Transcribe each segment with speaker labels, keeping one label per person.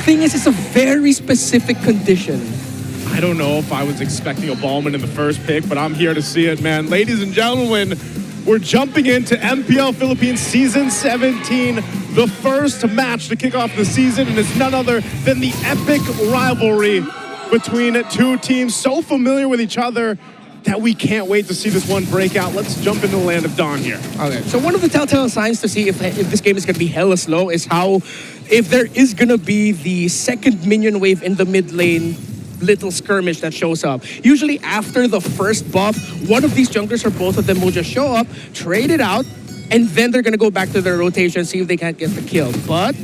Speaker 1: Thing is, it's a very specific condition.
Speaker 2: I don't know if I was expecting a Ballman in the first pick, but I'm here to see it, man. Ladies and gentlemen, we're jumping into MPL Philippines Season 17, the first match to kick off the season, and it's none other than the epic rivalry between two teams so familiar with each other that we can't wait to see this one break out. Let's jump into the land of Dawn here.
Speaker 1: Okay, so one of the telltale signs to see if this game is going to be hella slow is how, if there is going to be the second minion wave in the mid lane, little skirmish that shows up. Usually after the first buff, one of these junglers or both of them will just show up, trade it out, and then they're going to go back to their rotation, see if they can't get the kill. But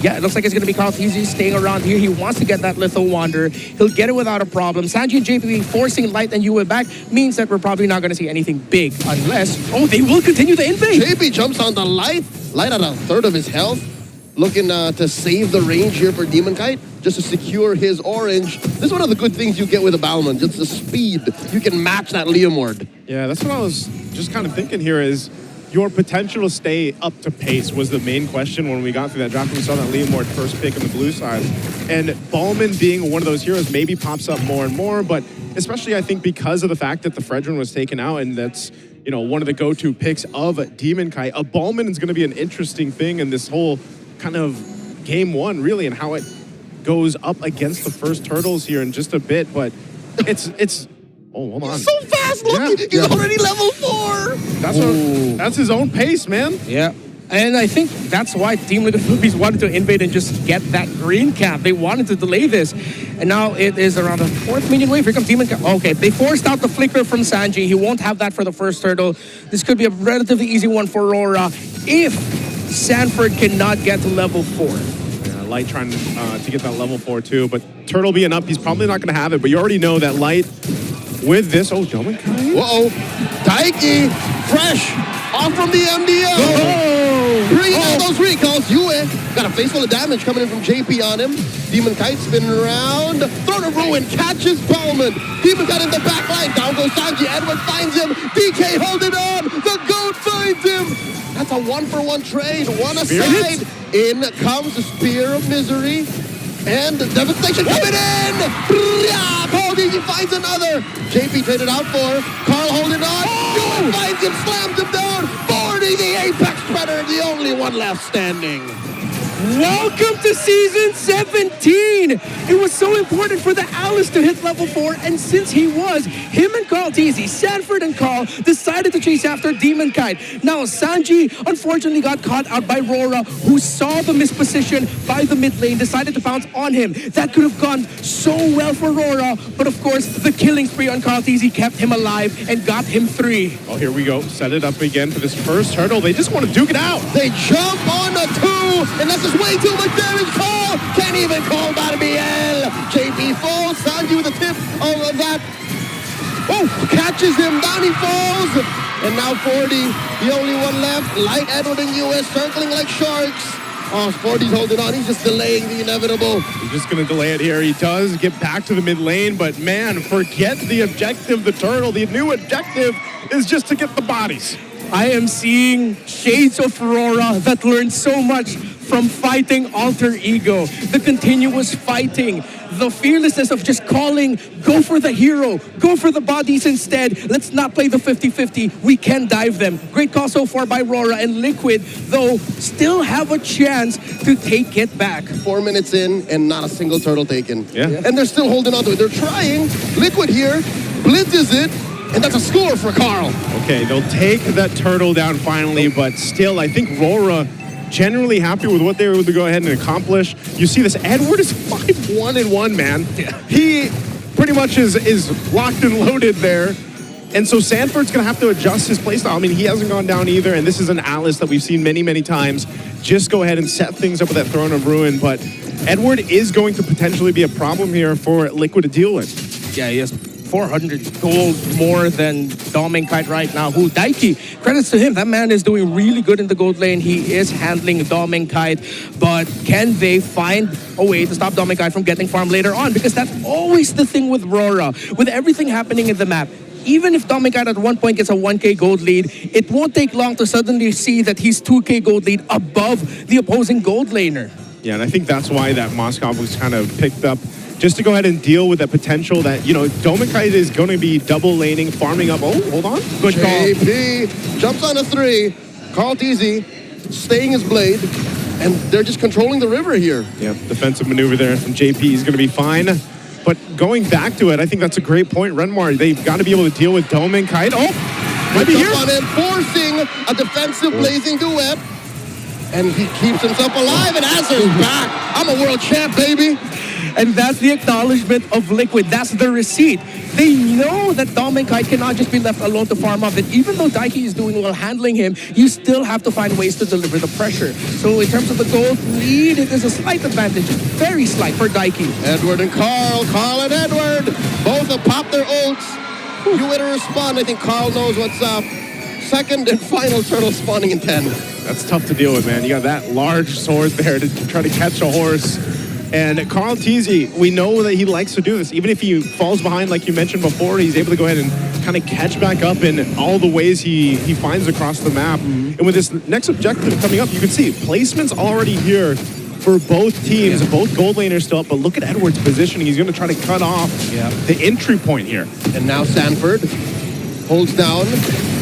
Speaker 1: yeah, it looks like it's going to be Kaltizi staying around here. He wants to get that Lethal Wander. He'll get it without a problem. Sanji and JP forcing Light and Yue back means that we're probably not going to see anything big unless, oh, they will continue the invade.
Speaker 3: JP jumps on the Light. Light at a third of his health. Looking to save the range here for Demon Kite, just to secure his orange. This is one of the good things you get with a Balman, just the speed. You can match that Liam ward.
Speaker 2: Yeah, that's what I was just kind of thinking here is your potential to stay up to pace was the main question when we got through that draft. And we saw that Liam ward first pick on the blue side. And Ballman being one of those heroes maybe pops up more and more, but especially I think because of the fact that the Fredrin was taken out and that's, you know, one of the go-to picks of Demon Kite, a Ballman is going to be an interesting thing in this whole kind of game one, really, and how it goes up against the first Turtles here in just a bit, but it's oh, hold on.
Speaker 3: So fast, look! Yeah. He's already level 4!
Speaker 2: That's his own pace, man.
Speaker 1: Yeah. And I think that's why Team Liquid Philippines wanted to invade and just get that green cap. They wanted to delay this. And now it is around the fourth minion wave. Here comes Demon Cap. Okay, they forced out the flicker from Sanji. He won't have that for the first turtle. This could be a relatively easy one for Aurora if Sanford cannot get to level 4.
Speaker 2: Yeah, Light trying to get that level 4 too, but Turtle being up, he's probably not going to have it, but you already know that Light with this, oh, Demon Kite.
Speaker 3: Uh-oh, Daiki, fresh, off from the MDL.
Speaker 1: Oh!
Speaker 3: Bringing out those recalls. Yue got a face full of damage coming in from JP on him. Demon Kite spinning around. Throne of Ruin catches Bowman. Demon Kite in the back line. Down goes Sanji. Edward finds him. DK holding on. The GOAT finds him. That's a 1-for-1 trade. One aside. In comes the Spear of Misery. And Devastation coming in! He finds another! JP traded out for Carl holding on. Yue finds him, slams him down. 40, the Apex Predator, the only one left standing.
Speaker 1: Welcome to Season 17! It was so important for the Alice to hit level 4, and since he was, him and Kaltizi, Sanford and Carl, decided to chase after Demon Kite. Now, Sanji unfortunately got caught out by RORA, who saw the misposition by the mid lane, decided to pounce on him. That could have gone so well for RORA, but of course, the killing spree on Kaltizi kept him alive and got him 3.
Speaker 2: Oh, here we go. Set it up again for this first turtle. They just want to duke it out.
Speaker 3: They jump on a 2, and that's just way too much damage. Call! Can't even call that BL. JP falls. Sanji with a tip of that. Oh, catches him. Down he falls. And now 40, the only one left. Light, Edward, and US circling like sharks. Oh, 40's holding on. He's just delaying the inevitable.
Speaker 2: He's just going to delay it here. He does get back to the mid lane, but man, forget the objective, the turtle. The new objective is just to get the bodies.
Speaker 1: I am seeing shades of Aurora that learned so much from fighting Alter Ego. The continuous fighting, the fearlessness of just calling, go for the hero, go for the bodies instead. Let's not play the 50-50. We can dive them. Great call so far by Aurora, and Liquid, though, still have a chance to take it back.
Speaker 3: 4 minutes in and not a single turtle taken.
Speaker 2: Yeah.
Speaker 3: And they're still holding on to it. They're trying. Liquid here blitzes it. And that's a score for Carl.
Speaker 2: Okay, they'll take that turtle down finally, but still, I think RORA generally happy with what they were able to go ahead and accomplish. You see this, Edward is 5-1-1, man. Yeah. He pretty much is locked and loaded there. And so Sanford's going to have to adjust his playstyle. I mean, he hasn't gone down either, and this is an Alice that we've seen many, many times. Just go ahead and set things up with that Throne of Ruin, but Edward is going to potentially be a problem here for Liquid to deal with.
Speaker 1: Yeah, he has 400 gold more than Demon Kite right now, who Daiki, credits to him, that man is doing really good in the gold lane. He is handling Demon Kite, but can they find a way to stop Demon Kite from getting farmed later on? Because that's always the thing with RORA. With everything happening in the map, even if Demon Kite at one point gets a 1k gold lead, it won't take long to suddenly see that he's 2k gold lead above the opposing gold laner.
Speaker 2: Yeah, and I think that's why that Moskov was kind of picked up just to go ahead and deal with that potential that, you know, Domikite is going to be double laning, farming up. Oh, hold on. Good call.
Speaker 3: JP jumps on a 3. Carl Teasy staying his blade, and they're just controlling the river here.
Speaker 2: Yeah, defensive maneuver there from JP. He's going to be fine. But going back to it, I think that's a great point. Renmar, they've got to be able to deal with Domikite. Oh, might be here.
Speaker 3: On in, forcing a defensive blazing duet. And he keeps himself alive, and Azur's back. I'm a world champ, baby.
Speaker 1: And that's the acknowledgement of Liquid. That's the receipt. They know that Domikite cannot just be left alone to farm up. That even though Daiki is doing well handling him, you still have to find ways to deliver the pressure. So in terms of the gold lead, it is a slight advantage. Very slight for Daiki.
Speaker 3: Edward and Carl. Carl and Edward. Both have popped their ults. You way to respond. I think Carl knows what's up. Second and final turtle spawning in 10.
Speaker 2: That's tough to deal with, man. You got that large sword there to try to catch a horse. And Carl Teasy, we know that he likes to do this. Even if he falls behind, like you mentioned before, he's able to go ahead and kind of catch back up in all the ways he finds across the map. And with this next objective coming up, you can see placement's already here for both teams. Both gold laners still up, but look at Edward's positioning. He's going to try to cut off the entry point here.
Speaker 3: And now Sanford holds down.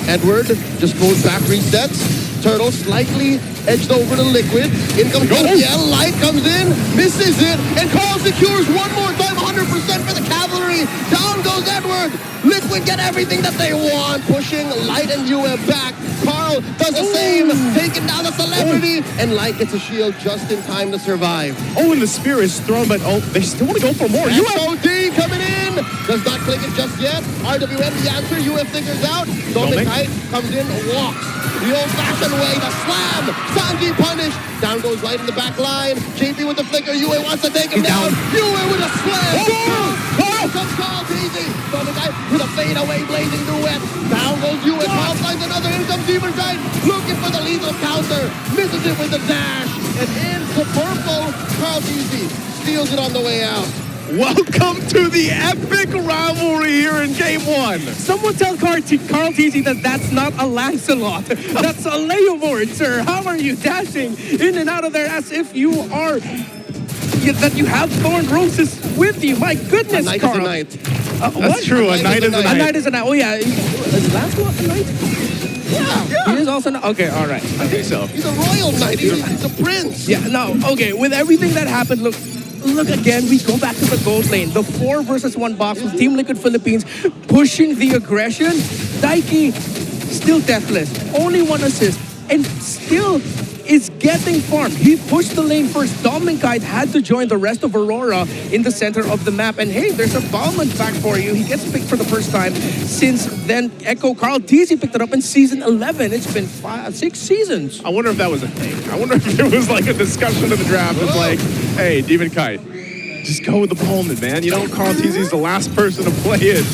Speaker 3: Edward just goes back, resets. Turtle slightly edged over to Liquid. In comes Gabriel. Light comes in, misses it, and Carl secures one more time, 100% for the cavalry. Down goes Edward. Liquid get everything that they want, pushing Light and UF back. Carl does the same, taking down the celebrity, and Light gets a shield just in time to survive.
Speaker 2: Oh, and the spear is thrown, but they still want to go for more.
Speaker 3: SOD coming in, does not click it just yet. RWM the answer, UF figures out. Domikite comes in, walks the old-fashioned way, the slam. Sanji punished. Down goes Light in the back line. JP with the flicker. Yue wants to take him down. Yue with a slam. Comes Carl Teasy. Domikite with a fadeaway blazing duet. Down goes Yue. Carl finds another. In comes Demon-Kite. Looking for the lethal counter. Misses it with the dash. And into purple. Carl Teasy steals it on the way out.
Speaker 2: Welcome to the epic rivalry here in Game 1.
Speaker 1: Someone tell Carl Teasy that that's not a Lancelot. That's a Leomord, sir. How are you dashing in and out of there as if you are... that you have thorn roses with you? My goodness,
Speaker 3: a
Speaker 1: Carl.
Speaker 3: knight is a knight.
Speaker 2: That's
Speaker 1: what?
Speaker 2: true. A knight is a knight.
Speaker 1: A knight is a knight. Oh, yeah. Is Lancelot a knight? Yeah. He is also not. Okay, all right.
Speaker 2: I think so.
Speaker 3: He's a royal knight. He's a prince.
Speaker 1: Yeah, no. Okay, with everything that happened, Look again, we go back to the gold lane. The 4 versus 1 box with Team Liquid Philippines pushing the aggression. Daiki still deathless, only 1 assist, and still is getting farmed. He pushed the lane first. Domikite had to join the rest of Aurora in the center of the map. And hey, there's a Bauman back for you. He gets picked for the first time since then. Echo Carl Teasy picked it up in season 11. It's been 6 seasons.
Speaker 2: I wonder if that was a thing. I wonder if there was like a discussion of the draft. It's like, hey, Demon-Kite, just go with the Bowman, man. You know, Carl Teasy's the last person to play it.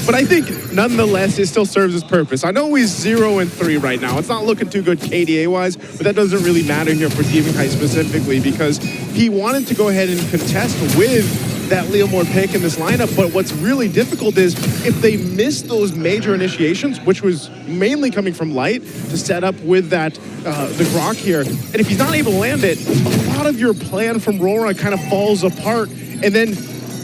Speaker 2: But I think, nonetheless, it still serves its purpose. I know he's 0-3 right now. It's not looking too good KDA-wise, but that doesn't really matter here for Demon-Kite specifically because he wanted to go ahead and contest with that Leomord pick in this lineup. But what's really difficult is if they miss those major initiations, which was mainly coming from Light to set up with that the Grok here, and if he's not able to land it, a lot of your plan from RORA kind of falls apart. And then,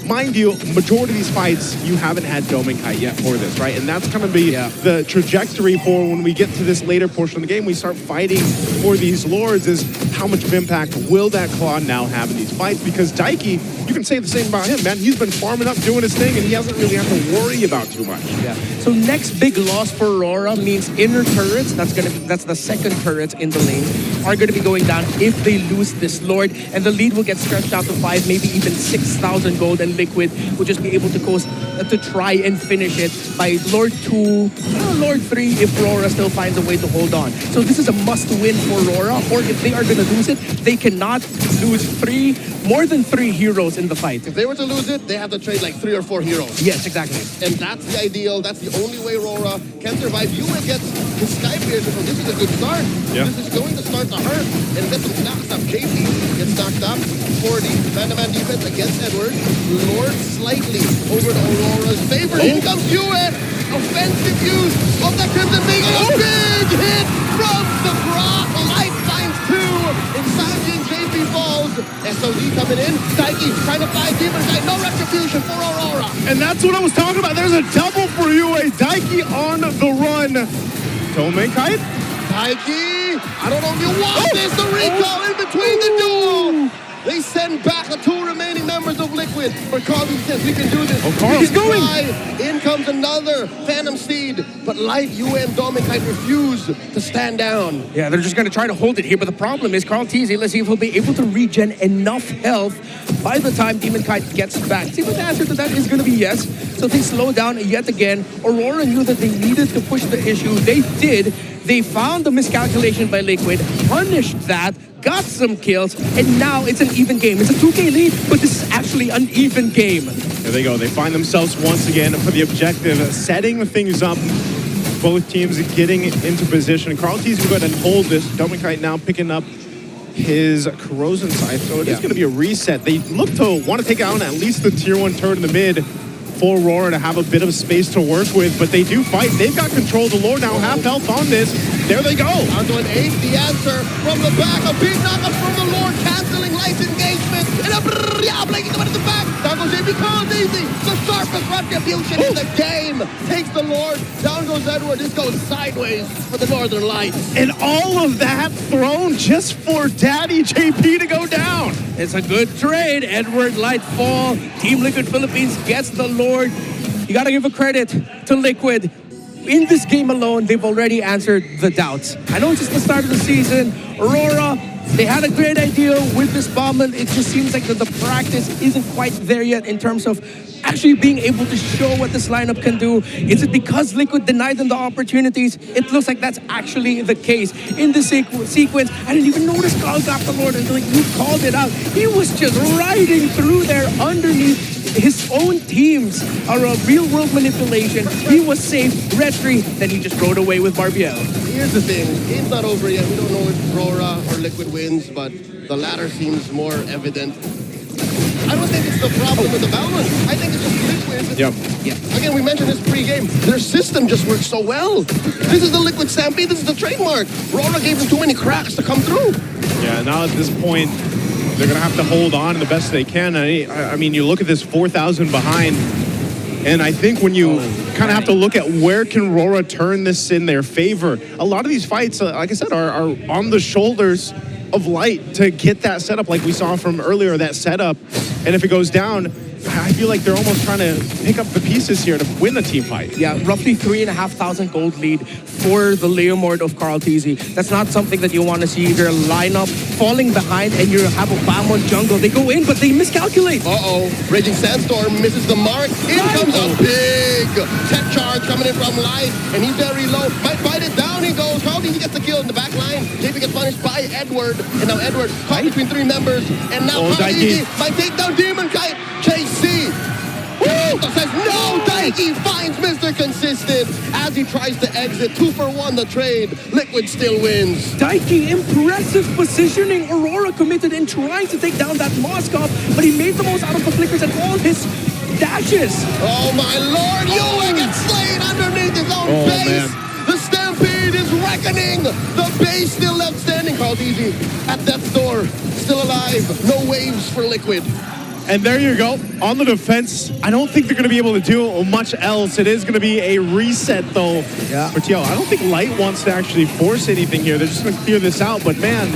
Speaker 2: mind you, majority of these fights, you haven't had Domikite yet for this, right? And that's going to be the trajectory for when we get to this later portion of the game. We start fighting for these lords is how much of impact will that Claw now have in these fights? Because Daiki, you can say the same about him, man. He's been farming up, doing his thing, and he hasn't really had to worry about too much.
Speaker 1: Yeah. So next big loss for Aurora means inner turrets. That's the second turret in the lane are going to be going down if they lose this Lord, and the lead will get stretched out to 5, maybe even 6,000 gold, and Liquid will just be able to coast to try and finish it by Lord 2, Lord 3 if Aurora still finds a way to hold on. So this is a must-win for Aurora, or if they are going to lose it, they cannot lose more than 3 heroes in the fight.
Speaker 3: If they were to lose it, they have to trade like 3 or 4 heroes.
Speaker 1: Yes, exactly.
Speaker 3: And that's the ideal. That's the only way Aurora can survive. Yue gets his Sky Piercer, so this is a good start.
Speaker 2: Yeah.
Speaker 3: This is going to start to hurt and get some knocks up. JP gets knocked up. 40 man-to-man defense against Edward. Lord slightly over to Aurora's favor. In comes Yue. Offensive use of the Crimson Being. A big hit from the Grok. Light finds 2. And Sanji and JP falls. SOD coming in. Daiki trying to fly Demon Knight. No retribution for Aurora.
Speaker 2: And that's what I was talking about. There's a double for you. A Daiki on the run. Tomen Kite.
Speaker 3: Daiki, I don't know if you want this. The recall in between the duo. They send back the two remaining members of Liquid. But Carl says we can do this.
Speaker 2: Oh, Carl, he's going.
Speaker 3: In comes another Phantom Seed. But Light, Domin Kite refuse to stand down.
Speaker 1: Yeah, they're just going to try to hold it here. But the problem is Carl TZ, let's see if he'll be able to regen enough health by the time Demon Kite gets back. See, but the answer to that is going to be yes. So they slow down yet again. Aurora knew that they needed to push the issue. They did. They found the miscalculation by Liquid, punished that, got some kills, and now it's an even game. It's a 2K lead, but this is actually an even game.
Speaker 2: There they go. They find themselves once again for the objective, setting things up. Both teams getting into position. Carl T's going to go ahead and hold this. Domin Kite now picking up his corrosion scythe, so it is going to be a reset. They look to want to take out at least the tier 1 turret in the mid for Aurora to have a bit of space to work with, but they do fight. They've got control of the Lord now, half health on this. There they go.
Speaker 3: Down to an 8, the answer from the back. A big knockup from the Lord, canceling Light's engagement. And a blinking coming to the back. Down goes JP, Carl easy. The sharpest retribution in the game. Takes the Lord. Down goes Edward. This goes sideways for the Northern Lights.
Speaker 2: And all of that thrown just for Daddy JP to go down.
Speaker 1: It's a good trade. Edward Light fall. Team Liquid Philippines gets the Lord. You got to give a credit to Liquid. In this game alone, they've already answered the doubts. I know it's just the start of the season. Aurora, they had a great idea with this bombman. It just seems like the practice isn't quite there yet in terms of actually being able to show what this lineup can do. Is it because Liquid denied them the opportunities? It looks like that's actually the case. In the sequence, I didn't even notice Carl got the Lord until you called it out. He was just riding through there underneath his own teams are a real-world manipulation. He was safe, retry, then he just rode away with Barbiel.
Speaker 3: Here's the thing, game's not over yet. We don't know if Aurora or Liquid wins, but the latter seems more evident. I don't think it's the problem with the balance. I think it's just Liquid.
Speaker 2: Yep.
Speaker 3: Yeah. Again, we mentioned this pre-game. Their system just works so well. This is the Liquid Stampede. This is the trademark. Aurora gave them too many cracks to come through.
Speaker 2: Yeah, now at this point, they're going to have to hold on the best they can. I mean, you look at this 4,000 behind, and I think when you kind of have to look at where can Aurora turn this in their favor, a lot of these fights, like I said, are on the shoulders of Light to get that setup like we saw from earlier, that setup. And if it goes down, I feel like they're almost trying to pick up the pieces here to win the team fight.
Speaker 1: Yeah, roughly 3,500 gold lead for the Leomord of Carl TZ. That's not something that you want to see. Their lineup falling behind and you have a Bamon jungle. They go in, but they miscalculate.
Speaker 3: Uh-oh. Raging Sandstorm misses the mark. In comes a big tech charge coming in from Light, and he's very low. Might fight it down. He goes. Carl TZ gets the kill in the back line. JP gets punished by Edward. And now Edward caught between 3 members. And now Carl TZ might take down Demon Kite. JC. Woo! Says no. Daiki finds Mr. Consistent as he tries to exit. 2 for 1 the trade. Liquid still wins.
Speaker 1: Daiki, impressive positioning. Aurora committed in trying to take down that Moskov, but he made the most out of the flickers and all his dashes.
Speaker 3: Oh my lord, Yue gets slain underneath his own base. Man. The Stampede is reckoning. The base still left standing. Carl TZ at death's door, still alive. No waves for Liquid.
Speaker 2: And there you go. On the defense, I don't think they're going to be able to do much else. It is going to be a reset, though, for TL. I don't think Light wants to actually force anything here. They're just going to clear this out. But, man,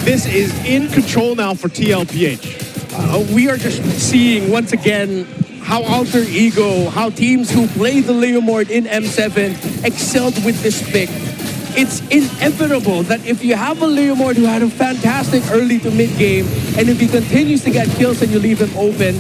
Speaker 2: this is in control now for TLPH.
Speaker 1: We are just seeing, once again, how Alter Ego, how teams who play the Leomord in M7 excelled with this pick. It's inevitable that if you have a Leomord who had a fantastic early to mid game, and if he continues to get kills and you leave him open,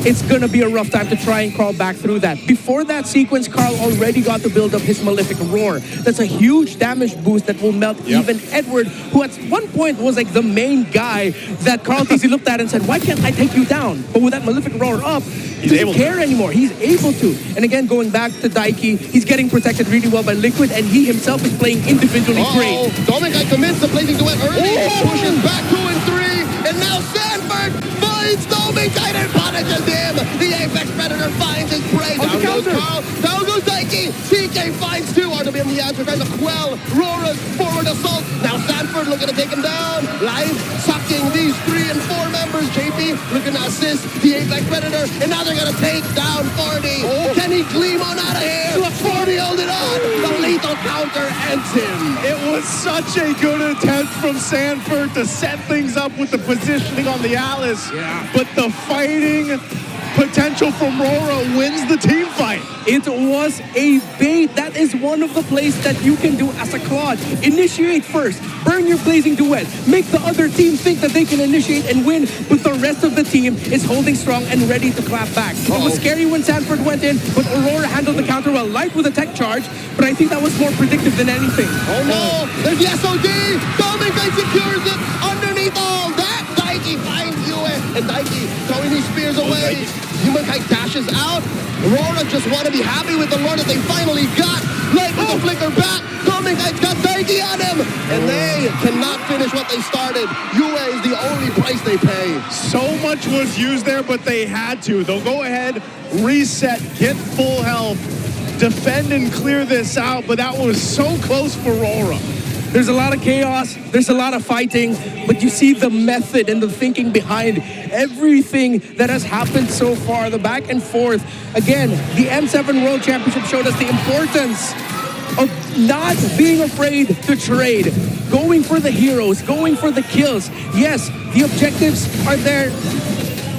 Speaker 1: it's going to be a rough time to try and crawl back through that. Before that sequence, Carl already got to build up his Malefic Roar. That's a huge damage boost that will melt even Edward, who at one point was like the main guy that Carl TZ looked at and said, why can't I take you down? But with that Malefic Roar up, he doesn't care anymore. He's able to. And again, going back to Daiki, he's getting protected really well by Liquid, and he himself is playing individually great.
Speaker 3: Domin commits to placing to it early, pushes back 2 and 3, and now Sanford finds the Dominator punishes him. The Apex Predator finds his prey. Down goes Carl. Down goes Nike. TK finds two. RWM the answer trying to quell Rora's forward assault. Now Sanford looking to take him down. Live sucking these 3 and 4 members. JP looking to assist the Apex Predator. And now they're going to take down 40. Can he gleam on out of here? 40 holding on. The lethal counter ends him.
Speaker 2: It was such a good attempt from Sanford to set things up with the positioning on the Alice.
Speaker 1: Yeah.
Speaker 2: But the fighting potential from RORA wins the team fight.
Speaker 1: It was a bait. That is one of the plays that you can do as a Claude. Initiate first. Burn your blazing duet. Make the other team think that they can initiate and win, but the rest of the team is holding strong and ready to clap back. It was scary when Sanford went in, but Aurora handled the counter well, light with a tech charge, but I think that was more predictive than anything.
Speaker 3: Oh no, there's the SOD. Dominguez secures it underneath all that. Daiki finds Yue, and Daiki throwing these spears away. Humankind dashes out. Aurora just want to be happy with the Lord that they finally got. Light with the flicker back. Dominguez got Daiki on him, and they cannot finish what they started. Yue is the only price they pay.
Speaker 2: So much was used there, but they had to. They'll go ahead, reset, get full health, defend and clear this out, but that was so close for RORA.
Speaker 1: There's a lot of chaos, there's a lot of fighting, but you see the method and the thinking behind everything that has happened so far, the back and forth. Again, the M7 World Championship showed us the importance of not being afraid to trade, going for the heroes, going for the kills. Yes, the objectives are there,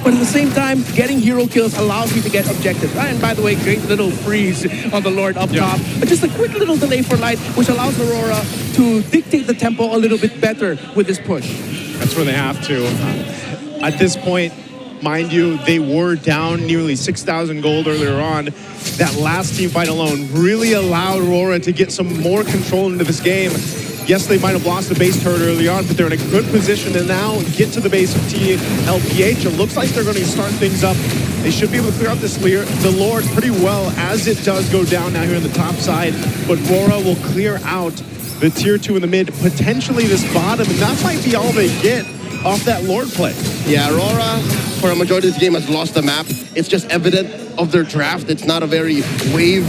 Speaker 1: but at the same time, getting hero kills allows you to get objectives. And by the way, great little freeze on the Lord up top. But just a quick little delay for Light, which allows Aurora to dictate the tempo a little bit better with this push.
Speaker 2: That's where they have to. At this point, mind you, they were down nearly 6,000 gold earlier on. That last team fight alone really allowed Aurora to get some more control into this game. Yes, they might have lost the base turret early on, but they're in a good position to now get to the base of TLPH. It looks like they're going to start things up. They should be able to clear out the Lord pretty well as it does go down now here on the top side. But RORA will clear out the tier 2 in the mid, potentially this bottom, and that might be all they get off that Lord play.
Speaker 3: Yeah, Aurora, for a majority of this game, has lost the map. It's just evident of their draft. It's not a very wave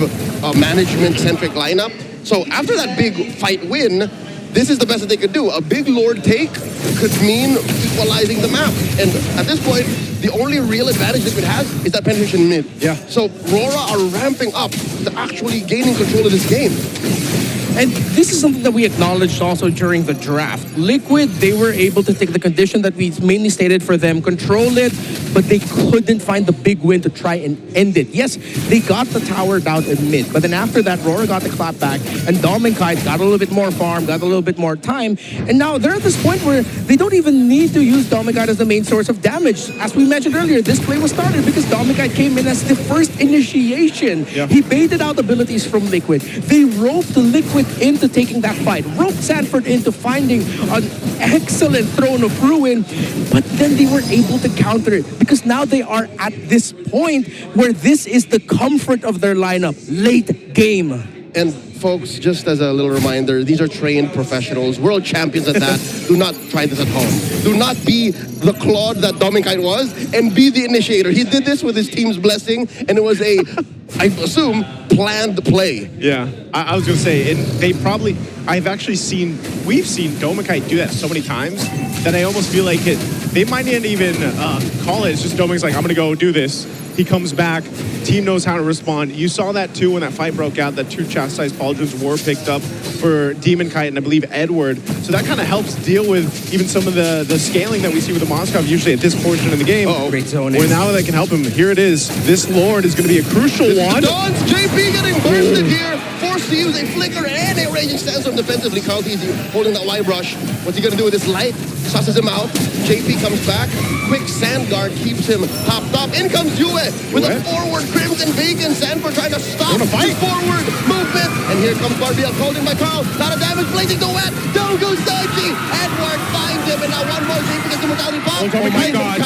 Speaker 3: management-centric lineup. So after that big fight win, this is the best that they could do. A big Lord take could mean equalizing the map. And at this point, the only real advantage Liquid has is that penetration mid.
Speaker 2: Yeah.
Speaker 3: So RORA are ramping up to actually gaining control of this game.
Speaker 1: And this is something that we acknowledged also during the draft. Liquid, they were able to take the condition that we mainly stated for them, control it, but they couldn't find the big win to try and end it. Yes, they got the tower down in mid, but then after that, RORA got the clap back, and Dom and Kite got a little bit more farm, got a little bit more time, and now they're at this point where they don't even need to use Dom and Kite as the main source of damage. As we mentioned earlier, this play was started because Dom and Kite came in as the first initiation.
Speaker 2: Yeah.
Speaker 1: He baited out abilities from Liquid. They roped Liquid into taking that fight, roped Sanford into finding an excellent Throne of Ruin, but then they were able to counter it because now they are at this point where this is the comfort of their lineup, late game.
Speaker 3: And folks, just as a little reminder, these are trained professionals, world champions at that. Do not try this at home. Do not be the Claude that Dominkite was and be the initiator. He did this with his team's blessing, and it was a, I assume, planned play.
Speaker 2: Yeah, I was going to say, we've seen Dominkite do that so many times that I almost feel like they might not even call it. It's just Dominkite's like, I'm going to go do this. He comes back, team knows how to respond. You saw that too when that fight broke out, that 2 chastised pauldrons were picked up for Demon Kite and I believe Edward. So that kind of helps deal with even some of the scaling that we see with the Moskov usually at this portion of the game.
Speaker 1: Great zoning.
Speaker 2: Where now they can help him. Here it is. This Lord is going to be a crucial one.
Speaker 3: Dons, JP getting bursted here. Forced to use a flicker and a raging sandstorm defensively. Counties holding that Y brush. What's he going to do with this light? Susses him out. JP comes back. Quick sand guard keeps him topped up. In comes Yue with a forward Crimson Beacon. Sanford trying to stop the forward movement. And here comes Barbiel holding by Carl. Not a damage. Blazing the wet. Down goes Daichi. Edward finds him. And now one more. JP gets him without his pop.
Speaker 2: Oh my God.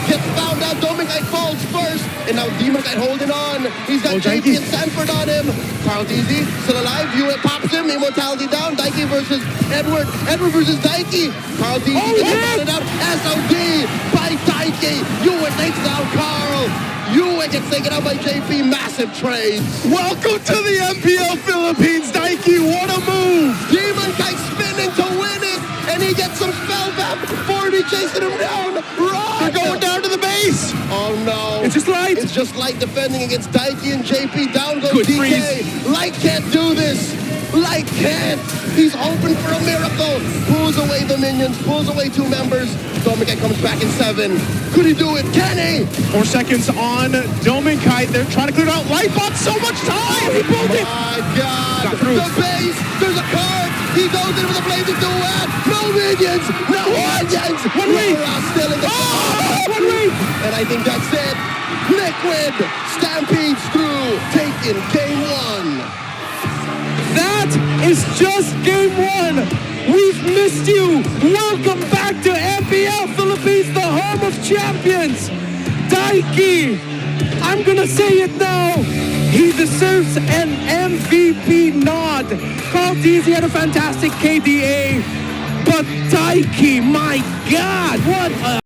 Speaker 3: Gets found out. Dominkite falls first. And now Demon Kite holding on. He's got JP and Sanford on him. Carl Deasy still alive. Yue pops him. Immortality down. Daiki versus Edward. Edward versus Daiki. Carl Deasy gets it out. SOD by Daiki. Yue takes down Carl. Yue gets taken out by JP. Massive trades.
Speaker 2: Welcome to the MPL Philippines, Daiki. What a move!
Speaker 3: Demon Kite spinning to win it. And he gets some spellback. 40 chasing him down. Run!
Speaker 2: They're going down to the base.
Speaker 3: Oh no.
Speaker 1: It's just Light.
Speaker 3: It's just Light defending against Daiki and JP. Down goes
Speaker 1: Good
Speaker 3: DK.
Speaker 1: freeze.
Speaker 3: Light can't do this. Light can't. He's hoping for a miracle. Pulls away the minions. Pulls away 2 members. Dominic comes back in 7. Could he do it? Can he?
Speaker 2: 4 seconds on Dominkite. They're trying to clear it out. Light bought so much time. He pulled it.
Speaker 3: My God.
Speaker 1: Got through.
Speaker 3: The base. There's a card. He goes in with a blazing duet. No minions. No minions.
Speaker 1: One way.
Speaker 3: RORA still in the
Speaker 1: One way.
Speaker 3: And I think that's it. Liquid stampedes through, taking game 1.
Speaker 1: That is just game 1. We've missed you. Welcome back to MPL Philippines, the home of champions. Daiki, I'm gonna say it now. He deserves an MVP nod. Carl Deasy had a fantastic KDA, but Daiki, my God, what a